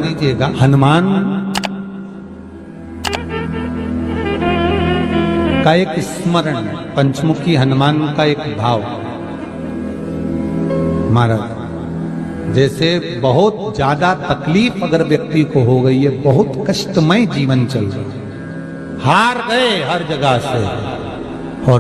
दीजिएगा, हनुमान का एक स्मरण, पंचमुखी हनुमान का एक भाव। महाराज जैसे बहुत ज्यादा तकलीफ अगर व्यक्ति को हो गई है, बहुत कष्टमय जीवन चल रहा है, हार गए हर जगह से और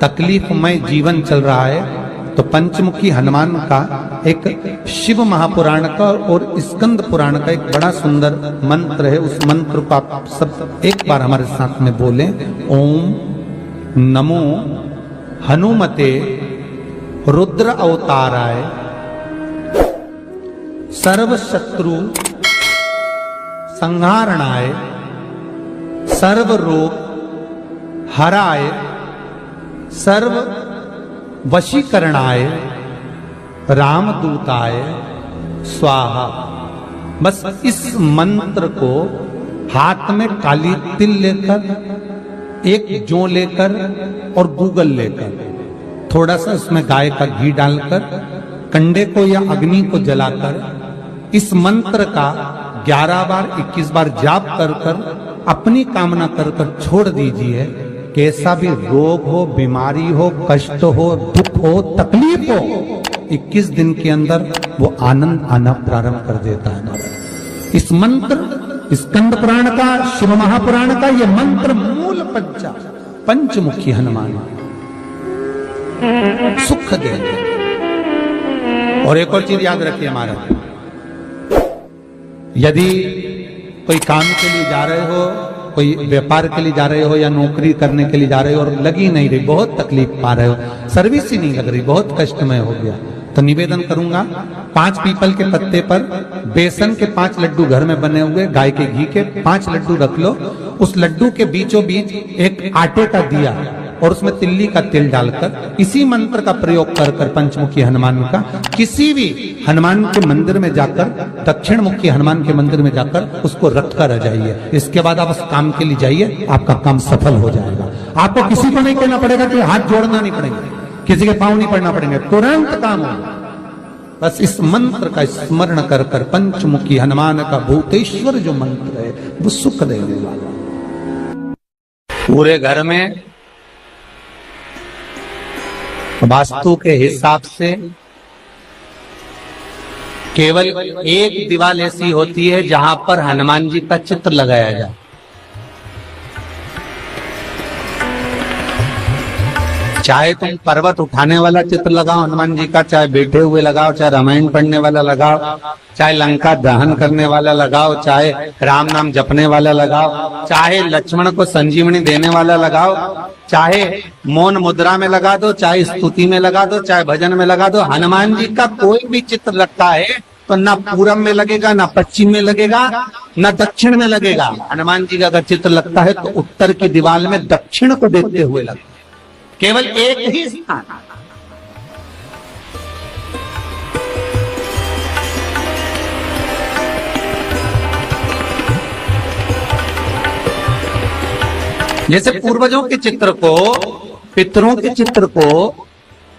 तकलीफमय जीवन चल रहा है, तो पंचमुखी हनुमान का एक शिव महापुराण का और स्कंद पुराण का एक बड़ा सुंदर मंत्र है। उस मंत्र को आप सब एक बार हमारे साथ में बोलें। ओम नमो हनुमते रुद्र अवताराय सर्व शत्रु संहारणाय सर्व रोग हराय सर्व वशीकरणाय रामदूताय स्वाहा। बस इस मंत्र को हाथ में काली तिल लेकर, एक जौ लेकर और गूगल लेकर, थोड़ा सा उसमें गाय का घी डालकर, कंडे को या अग्नि को जलाकर इस मंत्र का 11 बार 21 बार जाप कर कर अपनी कामना कर कर छोड़ दीजिए। कैसा भी रोग हो, बीमारी हो, कष्ट हो, दुख हो, तकलीफ हो, 21 दिन के अंदर वो आनंद आना प्रारंभ कर देता है। इस मंत्र, स्कंद पुराण का, शिव महापुराण का ये मंत्र मूल पंचमुखी हनुमान सुख देंगे। और एक और चीज याद रखिए महाराज, यदि कोई काम के लिए जा रहे हो, कोई व्यापार के लिए जा रहे हो या नौकरी करने के लिए जा रहे हो और लगी नहीं रही, बहुत तकलीफ पा रहे हो, सर्विस ही नहीं लग रही, बहुत कष्टमय हो गया, तो निवेदन करूंगा 5 पीपल के पत्ते पर बेसन के 5 लड्डू घर में बने हुए, गाय के घी के 5 लड्डू रख लो। उस लड्डू के बीचों बीच एक आटे का दिया और उसमें तिल्ली का तिल डालकर इसी मंत्र का प्रयोग कर कर पंचमुखी हनुमान का किसी भी हनुमान के मंदिर में जाकर, दक्षिण मुखी हनुमान के मंदिर में जाकर उसको रख कर आ जाइए। इसके बाद आप उस काम के लिए जाइए, आपका काम सफल हो जाएगा। आपको किसी को नहीं कहना पड़ेगा कि हाथ जोड़ना नहीं पड़ेगा, किसी के पांव नहीं पड़ना पड़ेंगे, तुरंत काम होगा। बस इस मंत्र का स्मरण कर कर पंचमुखी हनुमान का भूतेश्वर जो मंत्र है वो सुख देने वाला। पूरे घर में वास्तु के हिसाब से केवल एक दीवार ऐसी होती है जहां पर हनुमान जी का चित्र लगाया जाए। चाहे तुम पर्वत उठाने वाला चित्र लगाओ हनुमान जी का, चाहे बैठे हुए लगाओ, चाहे रामायण पढ़ने वाला लगाओ, चाहे लंका दहन करने वाला लगाओ, चाहे राम नाम जपने वाला लगाओ, चाहे लक्ष्मण को संजीवनी देने वाला लगाओ, चाहे मौन मुद्रा में लगा दो, चाहे स्तुति में लगा दो, चाहे भजन में लगा दो। हनुमान जी का कोई भी चित्र लगता है तो ना पूरब में लगेगा, ना पश्चिम में लगेगा, ना दक्षिण में लगेगा। हनुमान जी का अगर चित्र लगता है तो उत्तर की दीवार में दक्षिण को देखते हुए लगता है, केवल एक ही स्थान। जैसे पूर्वजों के चित्र को, पितरों के चित्र को,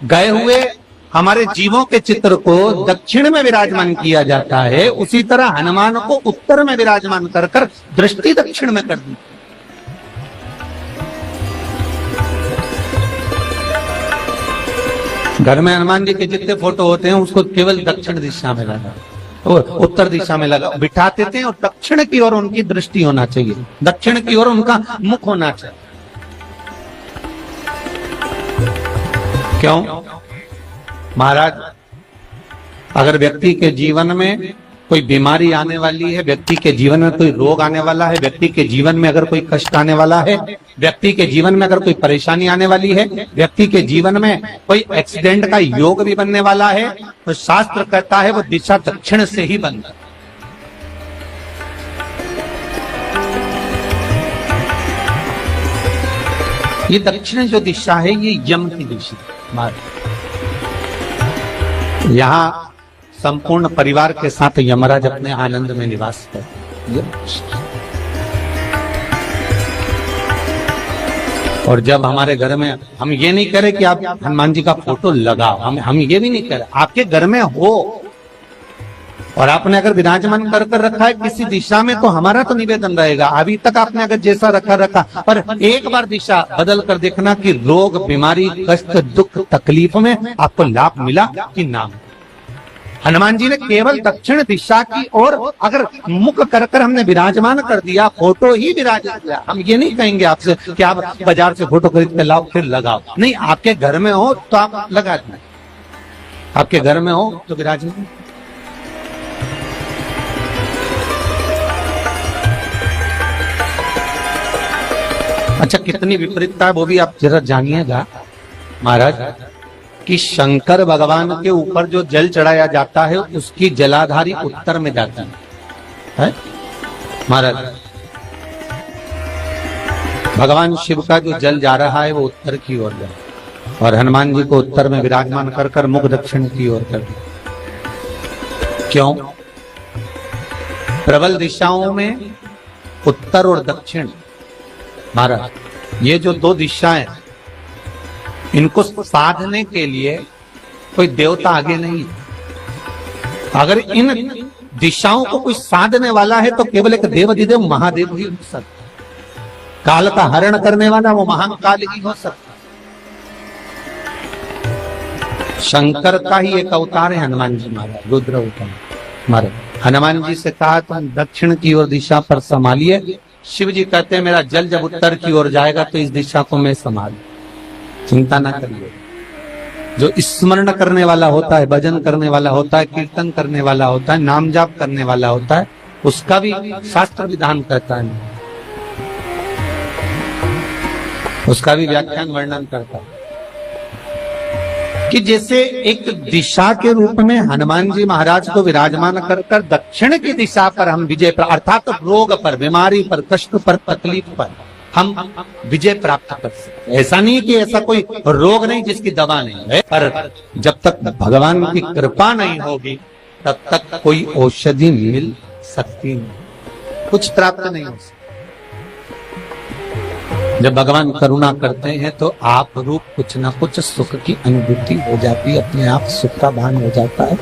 गए हुए हमारे जीवों के चित्र को दक्षिण में विराजमान किया जाता है, उसी तरह हनुमान को उत्तर में विराजमान कर कर दृष्टि दक्षिण में कर दी। घर में हनुमान जी के जितने फोटो होते हैं उसको केवल दक्षिण दिशा में लगा, उत्तर दिशा में लगा बिठाते थे, और दक्षिण की ओर उनकी दृष्टि होना चाहिए, दक्षिण की ओर उनका मुख होना चाहिए। क्यों महाराज? अगर व्यक्ति के जीवन में कोई बीमारी आने वाली है, व्यक्ति के जीवन में कोई रोग आने वाला है, व्यक्ति के जीवन में अगर कोई कष्ट आने वाला है, व्यक्ति के जीवन में अगर कोई परेशानी आने वाली है, व्यक्ति के जीवन में कोई एक्सीडेंट का योग भी बनने वाला है, तो शास्त्र कहता है वो दिशा दक्षिण से ही बनता है। ये दक्षिण जो दिशा है ये यम की दिशा। यहाँ संपूर्ण परिवार के साथ यमराज अपने आनंद में निवास करते। और जब हमारे घर में, हम ये नहीं कह रहे कि आप हनुमान जी का फोटो लगाओ, हम ये भी नहीं कह रहे, आपके घर में हो, और आपने अगर विराजमान कर रखा है किसी दिशा में, तो हमारा तो निवेदन रहेगा, अभी तक आपने अगर जैसा रखा, पर एक बार दिशा बदल कर देखना कि रोग, बीमारी, कष्ट, दुख, तकलीफ में आपको लाभ मिला कि ना। हनुमान जी ने केवल दक्षिण दिशा की ओर अगर मुख कर हमने विराजमान कर दिया, फोटो ही विराजित किया। हम ये नहीं कहेंगे आपसे कि आप बाजार से फोटो खरीद के लाओ फिर लगाओ, नहीं, आपके घर में हो तो आप लगा दें, आपके घर में हो तो विराजमान। अच्छा, कितनी विपरीतता है वो भी आप जरा जानिएगा महाराज, कि शंकर भगवान के ऊपर जो जल चढ़ाया जाता है उसकी जलाधारी उत्तर में जाती है महाराज। भगवान शिव का जो जल जा रहा है वो उत्तर की ओर जा, और हनुमान जी को उत्तर में विराजमान कर मुख दक्षिण की ओर कर दिया। क्यों? प्रबल दिशाओं में उत्तर और दक्षिण महाराज, ये जो दो दिशाएं, इनको साधने के लिए कोई देवता आगे नहीं। अगर इन दिशाओं को कोई साधने वाला है तो केवल एक देवाधिदेव महादेव ही हो सकता। काल का हरण करने वाला वो महान काल ही हो सकता। शंकर का ही एक अवतार है हनुमान जी महाराज, रुद्र अवतार महाराज। हनुमान जी से कहा तुम दक्षिण की ओर दिशा पर संभालिए। शिव जी कहते हैं मेरा जल जब उत्तर की ओर जाएगा तो इस दिशा को मैं संभाल, चिंता ना करिए। जो स्मरण करने वाला होता है, भजन करने वाला होता है, कीर्तन करने वाला होता है, नाम जाप करने वाला होता है, उसका भी शास्त्र विधान कहता है, उसका भी व्याख्यान वर्णन करता है कि जैसे एक दिशा के रूप में हनुमान जी महाराज को विराजमान कर दक्षिण की दिशा पर हम विजय, अर्थात रोग पर, बीमारी पर, कष्ट पर, तकलीफ पर हम विजय प्राप्त कर सकते। ऐसा नहीं कि ऐसा कोई रोग नहीं जिसकी दवा नहीं है, पर जब तक भगवान की कृपा नहीं होगी तब तक कोई औषधि मिल सकती नहीं, कुछ प्राप्त नहीं हो सकता। जब भगवान करुणा करते हैं तो आप रूप कुछ ना कुछ सुख की अनुभूति हो जाती है, अपने आप सुख का भान हो जाता है।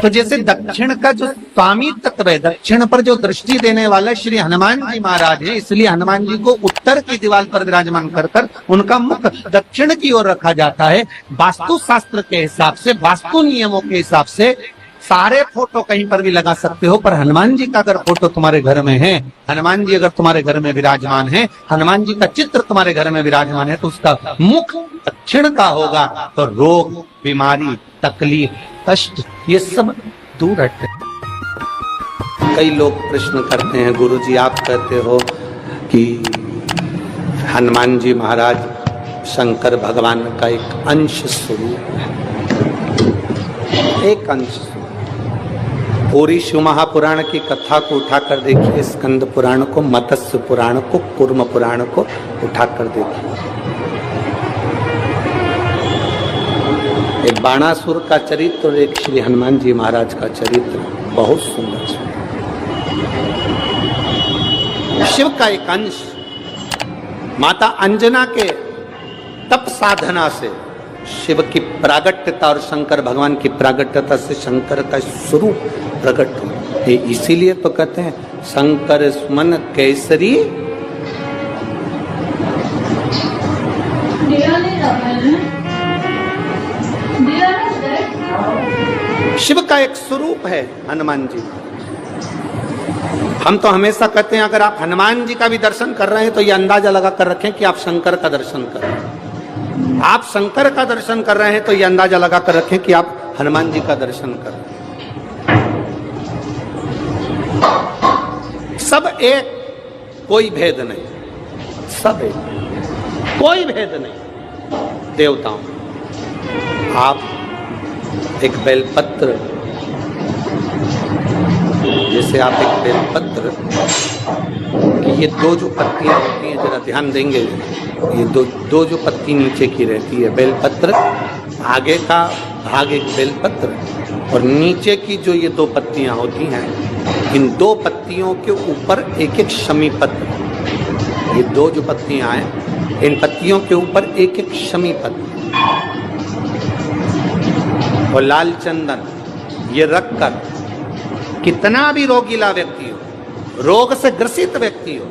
तो जैसे दक्षिण का जो स्वामी तत्व है, दक्षिण पर जो दृष्टि देने वाला श्री हनुमान जी महाराज है, इसलिए हनुमान जी को उत्तर की दीवार पर विराजमान कर उनका मुख दक्षिण की ओर रखा जाता है। वास्तु शास्त्र के हिसाब से, वास्तु नियमों के हिसाब से सारे फोटो कहीं पर भी लगा सकते हो, पर हनुमान जी का अगर फोटो तुम्हारे घर में है, हनुमान जी अगर तुम्हारे घर में विराजमान है, हनुमान जी का चित्र तुम्हारे घर में विराजमान है, तो उसका मुख दक्षिण का होगा, तो रोग, बीमारी, तकलीफ, कष्ट ये सब दूर हटते। कई लोग प्रश्न करते हैं, गुरुजी आप कहते हो कि हनुमान जी महाराज शंकर भगवान का एक अंश स्वरूप है, एक अंश। पूरी शिव महापुराण की कथा को उठाकर देखिए, स्कंद पुराण को, मत्स्य पुराण को, कूर्म पुराण को उठाकर देखिए। एक बाणासुर का चरित्र और एक श्री हनुमान जी महाराज का चरित्र बहुत सुंदर। शिव का एक अंश माता अंजना के तप साधना से शिव की प्रागट्यता और शंकर भगवान की प्रागट्यता से शंकर का स्वरूप प्रकट हो। इसीलिए तो कहते हैं शंकर सुमन केसरी। शिव का एक स्वरूप है हनुमान जी। हम तो हमेशा कहते हैं अगर आप हनुमान जी का भी दर्शन कर रहे हैं तो ये अंदाजा लगा कर रखें कि आप शंकर का दर्शन कर रहे हैं। आप शंकर का दर्शन कर रहे हैं तो ये अंदाजा लगा कर रखें कि आप हनुमान जी का दर्शन कर रहे हैं। सब एक, कोई भेद नहीं, सब एक, कोई भेद नहीं। देवताओं, आप एक बेलपत्र, जैसे आप एक बेलपत्र कि ये दो जो पत्तियां होती हैं, जरा ध्यान देंगे, ये दो जो पत्ती नीचे की रहती है बेलपत्र, आगे का भाग एक बेलपत्र और नीचे की जो ये दो पत्तियां होती हैं, इन दो पत्तियों के ऊपर एक एक शमी पत्र। ये दो जो पत्तियां हैं, इन पत्तियों के ऊपर एक एक शमी पत्र। और लाल चंदन ये रखकर कितना भी रोगीला व्यक्ति हो, रोग से ग्रसित व्यक्ति हो,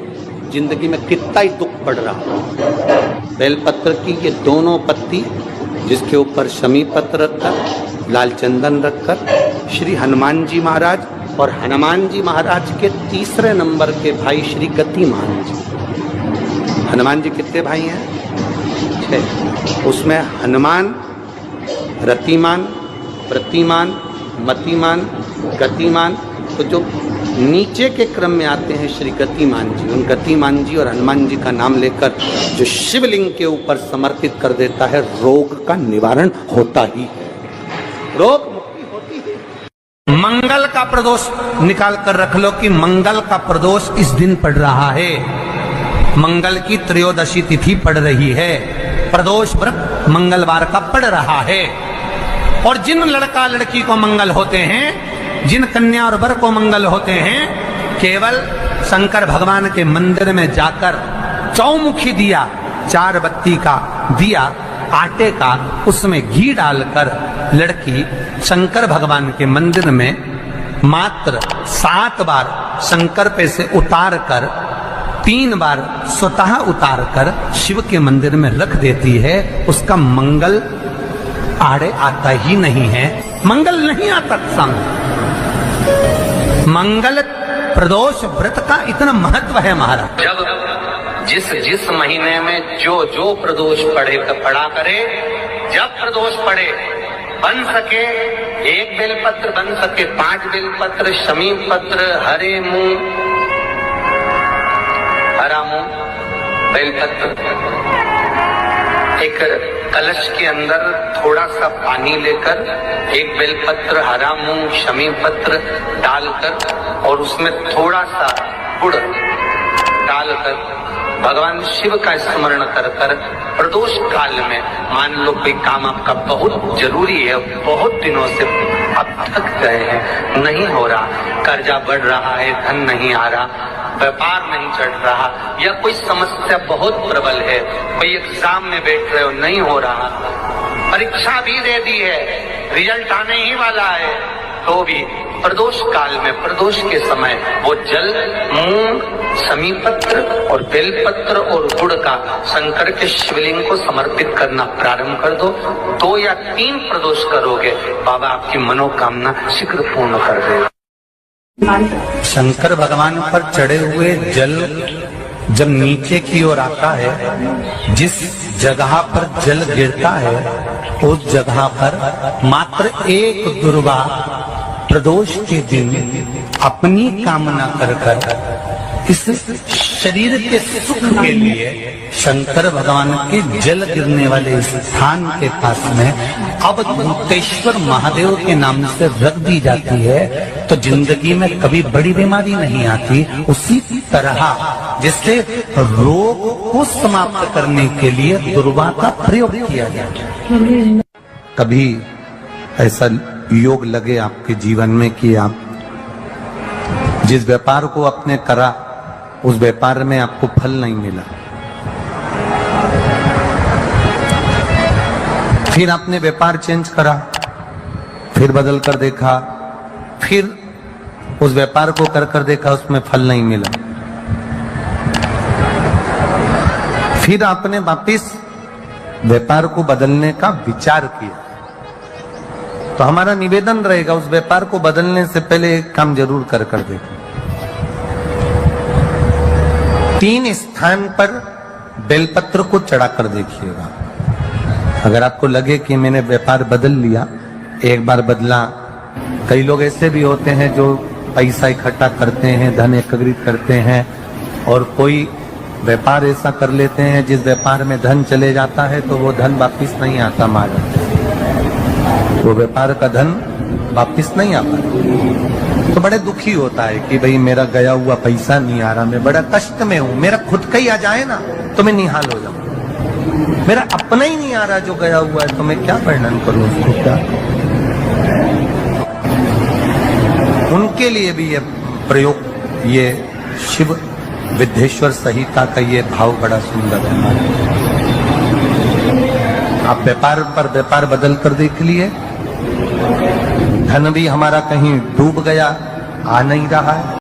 जिंदगी में कितना ही दुख पड़ रहा हो, बेलपत्र की ये दोनों पत्ती जिसके ऊपर शमी पत्र रखकर, लाल चंदन रखकर श्री हनुमान जी महाराज और हनुमान जी महाराज के तीसरे नंबर के भाई श्री गतिमान जी। हनुमान जी कितने भाई हैं? 6। उसमें हनुमान, रतिमान, प्रतिमान, मतिमान, गतिमान, तो जो नीचे के क्रम में आते हैं श्री गतिमान जी, उन गतिमान जी और हनुमान जी का नाम लेकर जो शिवलिंग के ऊपर समर्पित कर देता है, रोग का निवारण होता ही है, रोग मुक्ति होती है। मंगल का प्रदोष निकाल कर रख लो कि मंगल का प्रदोष इस दिन पड़ रहा है, मंगल की त्रयोदशी तिथि पड़ रही है, प्रदोष व्रत मंगलवार का पड़ रहा है। और जिन लड़का लड़की को मंगल होते हैं, जिन कन्या और वर को मंगल होते हैं, केवल शंकर भगवान के मंदिर में जाकर चौमुखी दिया, 4 बत्ती का दिया आटे का, उसमें घी डालकर लड़की शंकर भगवान के मंदिर में मात्र 7 बार शंकर पे से उतार कर 3 बार स्वतः उतार कर शिव के मंदिर में रख देती है, उसका मंगल आड़े आता ही नहीं है, मंगल नहीं आता सामने। मंगल प्रदोष व्रत का इतना महत्व है महाराज। जब जिस महीने में जो प्रदोष पड़ा करे, जब प्रदोष पड़े, बन सके 1 बेलपत्र, बन सके 5 बेलपत्र, शमी पत्र, हरे मूंग, हरा मूंग, बेलपत्र, एक कलश के अंदर थोड़ा सा पानी लेकर 1 बेलपत्र, हरा मूंग, शमी पत्र डालकर और उसमें थोड़ा सा गुड़ डालकर भगवान शिव का स्मरण कर कर प्रदोष काल में, मान लो कोई काम आपका बहुत जरूरी है, बहुत दिनों से अब थक गए हैं, नहीं हो रहा, कर्जा बढ़ रहा है, धन नहीं आ रहा, व्यापार नहीं चढ़ रहा, या कोई समस्या बहुत प्रबल है, कोई एग्जाम में बैठ रहे हो, नहीं हो रहा, परीक्षा भी दे दी है, रिजल्ट आने ही वाला है, तो भी प्रदोष काल में, प्रदोष के समय वो जल, मूंग, शमी पत्र और बेलपत्र और गुड़ का शंकर के शिवलिंग को समर्पित करना प्रारंभ कर दो। 2 या 3 प्रदोष करोगे, बाबा आपकी मनोकामना शीघ्र पूर्ण कर देगा। शंकर भगवान पर चढ़े हुए जल जब नीचे की ओर आता है, जिस जगह पर जल गिरता है, उस जगह पर मात्र 1 दुर्वा प्रदोष के दिन अपनी कामना कर कर इस शरीर के सुख के लिए शंकर भगवान के जल गिरने वाले स्थान के पास में अवधूतेश्वर महादेव के नाम से रख दी जाती है, तो जिंदगी में कभी बड़ी बीमारी नहीं आती। उसी तरह जिससे रोग को समाप्त करने के लिए दुर्वा का प्रयोग किया जाता है। कभी ऐसा योग लगे आपके जीवन में कि आप जिस व्यापार को आपने करा, उस व्यापार में आपको फल नहीं मिला, फिर आपने व्यापार चेंज करा, फिर बदल कर देखा, फिर उस व्यापार को कर देखा, उसमें फल नहीं मिला, फिर आपने वापिस व्यापार को बदलने का विचार किया, तो हमारा निवेदन रहेगा उस व्यापार को बदलने से पहले एक काम जरूर कर देखो। 3 स्थान पर बेलपत्र को चढ़ा कर देखिएगा। अगर आपको लगे कि मैंने व्यापार बदल लिया, एक बार बदला, कई लोग ऐसे भी होते हैं जो पैसा इकट्ठा करते हैं, धन एकत्रित करते हैं, और कोई व्यापार ऐसा कर लेते हैं जिस व्यापार में धन चले जाता है तो वो धन वापिस नहीं आता, वो व्यापार का धन वापिस नहीं आता, तो बड़े दुखी होता है कि भाई मेरा गया हुआ पैसा नहीं आ रहा, मैं बड़ा कष्ट में हूं, मेरा खुद का ही आ जाए ना तो मैं निहाल हो जाऊं, मेरा अपना ही नहीं आ रहा जो गया हुआ है, तो मैं क्या वर्णन करूं उसको, क्या। उनके लिए भी ये प्रयोग, ये शिव विद्येश्वर संहिता का ये भाव बड़ा सुंदर है। आप व्यापार पर व्यापार बदल कर देख लिए, धन भी हमारा कहीं डूब गया, आ नहीं रहा है।